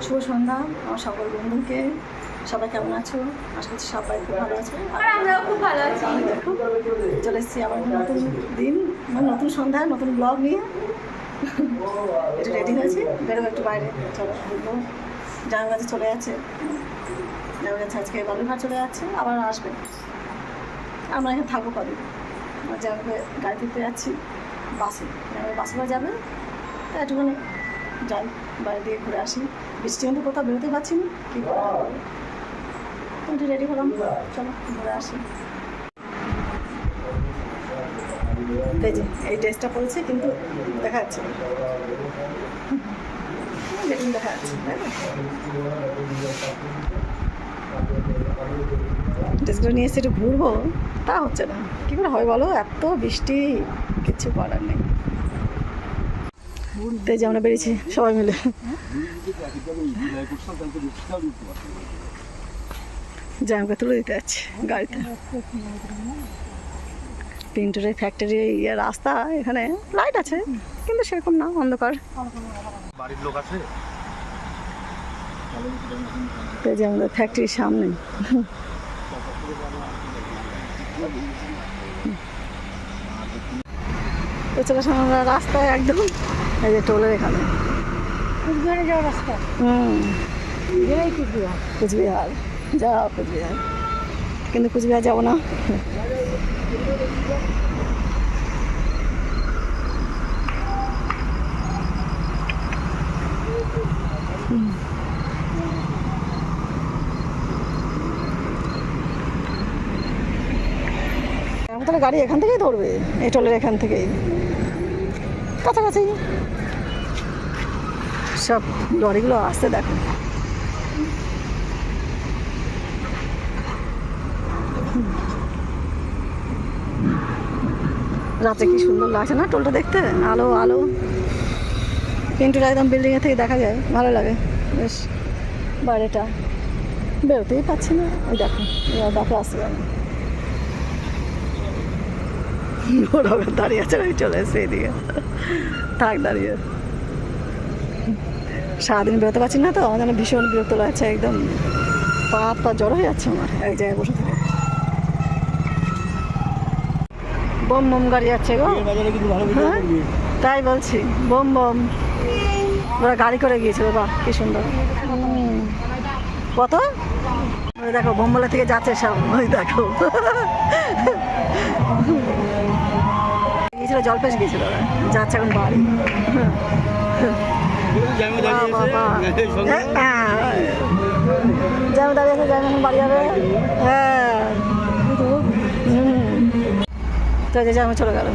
শুভ সন্ধ্যা আমার সকল বন্ধুকে। সবাই কেমন আছো? আশা করছি সবাই খুব ভালো আছে। আমরাও খুব ভালো আছি। দেখো চলে এসেছি আবার নতুন দিন, নতুন সন্ধ্যা, নতুন ব্লগ নিয়ে। একটু রেডি হয়েছি, বেরোবো একটু বাইরে। চলো জামাই কাছে চলে যাচ্ছে, জামাই কাছে আজকে বালুরঘাট চলে যাচ্ছে, আবার আসবে। আমরা এখানে থাকবো কদিন। জামাইকে গাড়ি দিতে যাচ্ছি বাসে, জামাই বাসে করে যাবে, তাই একটুখানি যাই বাইরে দিয়ে ঘুরে আসি। বৃষ্টি কিন্তু কোথাও বেরোতে পারছি না, কী করা হবে। একটু রেডি হলাম, চলো ঘুরে আসি। এই যে এই ড্রেসটা পরেছি কিন্তু দেখা যাচ্ছে না, দেখা যাচ্ছে ড্রেসগুলো নিয়ে এসে একটু ঘুরবো, তা হচ্ছে না। কী করে হয় বলো, এত বৃষ্টি, কিচ্ছু করার নেই। ঘুরতে যে আমরা বেরিয়েছি সবাই মিলে। জামাকে তুলে দিতে যাচ্ছি গাড়িতে। পিন্টুরের ফ্যাক্টরি রাস্তা, এখানে লাইট আছে কিন্তু সেরকম না, অন্ধকার। বাড়ির লোক আছে তো যে আমাদের ফ্যাক্টরির সামনে। তো চলে আসলাম আমরা রাস্তায় একদম, এই যে টোলের এখানে কুচবিহারে যাওয়ার রাস্তা। কুচবিহার যাও, কুচবিহার কিন্তু কুচবিহার যাবো না। তাহলে গাড়ি এখান থেকেই ধরবে, এই টোলের এখান থেকেই, কাছাকাছি সব লরিগুলো আসতে দেখো। রাতে কি সুন্দর লাগছে না টোলটা দেখতে, আলো আলো। পিন্টুটা একদম বিল্ডিংয়ের থেকে দেখা যায়, ভালো লাগে বেশ। বাইরেটা বেরোতেই পাচ্ছি না, ওই দেখো দেখো আসতে যাবে। ওরা দাঁড়িয়ে আছে, আমি চলে এসেছি এইদিকে, থাক দাঁড়িয়ে। সারাদিন বেরোতে পারছি না তো, আমার যেন ভীষণ বিরক্ত লাগছে, একদম পা পা জড়ো হয়ে যাচ্ছে আমার এক জায়গায় বসে থেকে। বম বম গাড়ি যাচ্ছে গো, হ্যাঁ তাই বলছি, বম বম। ওরা গাড়ি করে গিয়েছিল, বাহ কি সুন্দর। কত ওই দেখো বোম্বলা থেকে যাচ্ছে সব, ওই দেখো গিয়েছিল, জলপেশ গিয়েছিল ওরা, যাচ্ছে এখন বাড়ি। যেমন দাঁড়িয়ে আছে, যেমন বাড়ি যাবে। হ্যাঁ তো যে যেমন চলে গেল,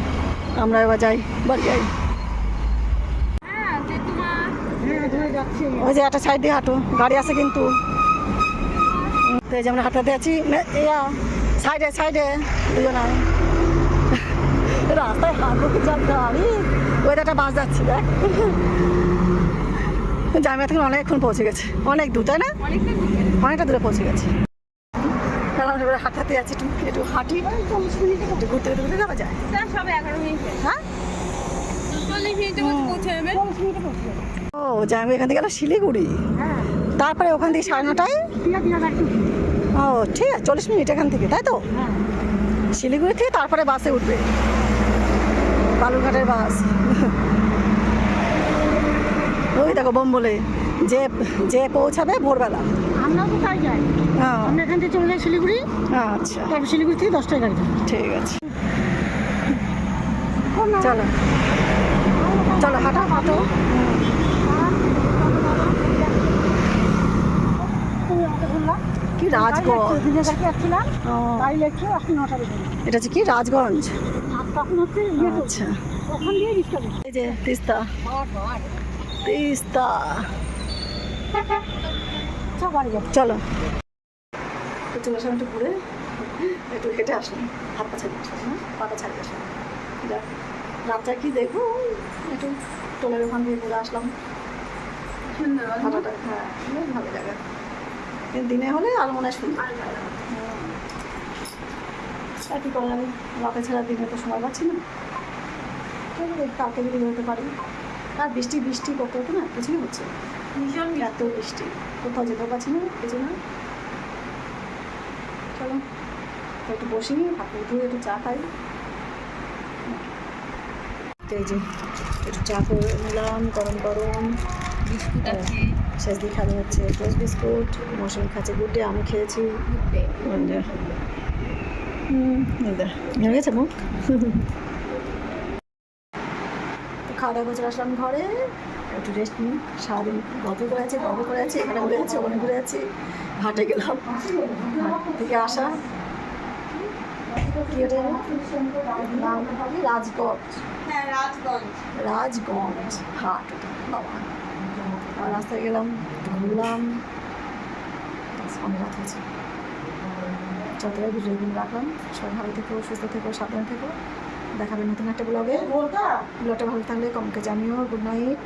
আমরা এবার যাই বাড়ি যাই। ওই যে একটা সাইড দিয়ে হাঁটো, গাড়ি আছে কিন্তু। তো এই যে আমরা হাঁটাতে আছি, সাইডে সাইডে দুজন রাস্তায় হাঁটবো কি যা গাড়ি। ওইটা বাস যাচ্ছে দেখ, জামিয়া থেকে অনেকক্ষণ পৌঁছে গেছে, অনেক দূর তাই না, অনেকটা দূরে পৌঁছে গেছে। আমরা এবারে হাঁটাতে যাচ্ছি, একটু হাঁটি, একটু ঘুরতে ঘুরতে যাওয়া যায়। হ্যাঁ ও জামি এখান থেকে গেল শিলিগুড়ি, তারপরে ওখান থেকে 9:30টায়। ও ঠিক আছে, 40 মিনিট এখান থেকে, তাই তো। শিলিগুড়ি থেকে তারপরে বাসে উঠবে, বালুরঘাটের বাস। ওই দেখো বোম বলে যে যে পৌঁছাবে ভোরবেলা। আমরাও তো তাই যাই, আমরা এখান থেকে চলে যাই শিলিগুড়ি। আচ্ছা, তারপর শিলিগুড়ি থেকে 10টায় গাড়ি। ঠিক আছে, চলো চলো হাঁটো হাঁটো। কি রাজগঞ্জ, এটা হচ্ছে কি রাজগঞ্জ। আচ্ছা এই যে তিস্তা, তিস্তা। চলো চলে আসলাম, একটু ঘুরে একটু হেঁটে আসলাম, হাত পা ছাড়িয়ে আসলাম, পাটা ছাড়িয়ে আসলাম। রাতটা কি দেখবো, একটু টোলের ওখান দিয়ে ঘুরে আসলাম। হ্যাঁ বেশ ভালো জায়গা, দিনে হলে আর মনে হয় সুন্দর। আর কি করার, আমি রাতে ছাড়া দিনে তো সময় পাচ্ছি না, কালকে যদি বেরোতে পারি আর বৃষ্টি বৃষ্টি করতে হতো না, কিছুই হচ্ছে না। ভীষণ এত বৃষ্টি, কোথাও যেতে পারছি না, কিছু না। চলো একটু বসি, হাত মুখ ধুয়ে একটু চা খাই। তো এই যে একটু চা করে নিলাম, গরম গরম বিস্কুট আছে, শেষ দিয়ে খাওয়া হচ্ছে টোস্ট বিস্কুট, মৌসুমি খাচ্ছে গুড ডে, আমি খেয়েছি ঘেমে গেছে মুখ। তো খাওয়া দাওয়া করে চলে আসলাম ঘরে, একটু রেস্ট নিই। সারাদিন গল্প করে আছি, এখানে ঘুরে আছি, ওখানে ঘুরে আছি, হাটে গেলাম, হাট থেকে আসা কি ওটা নাম কি? রাজগঞ্জ, হ্যাঁ রাজগঞ্জ। রাজগঞ্জ হাট ওটা বাবা। আর রাস্তায় গেলাম, ঘুরলাম, অনেক রাত হয়েছে। যতটা ভিডিওগুলো রাখলাম, সবাই ভালো থেকো, সুস্থ থেকো, সাবধানে থেকো। দেখাবে নতুন একটা ব্লগে। ব্লগটা ভালো থাকলে কমেন্টে জানিও। Good night.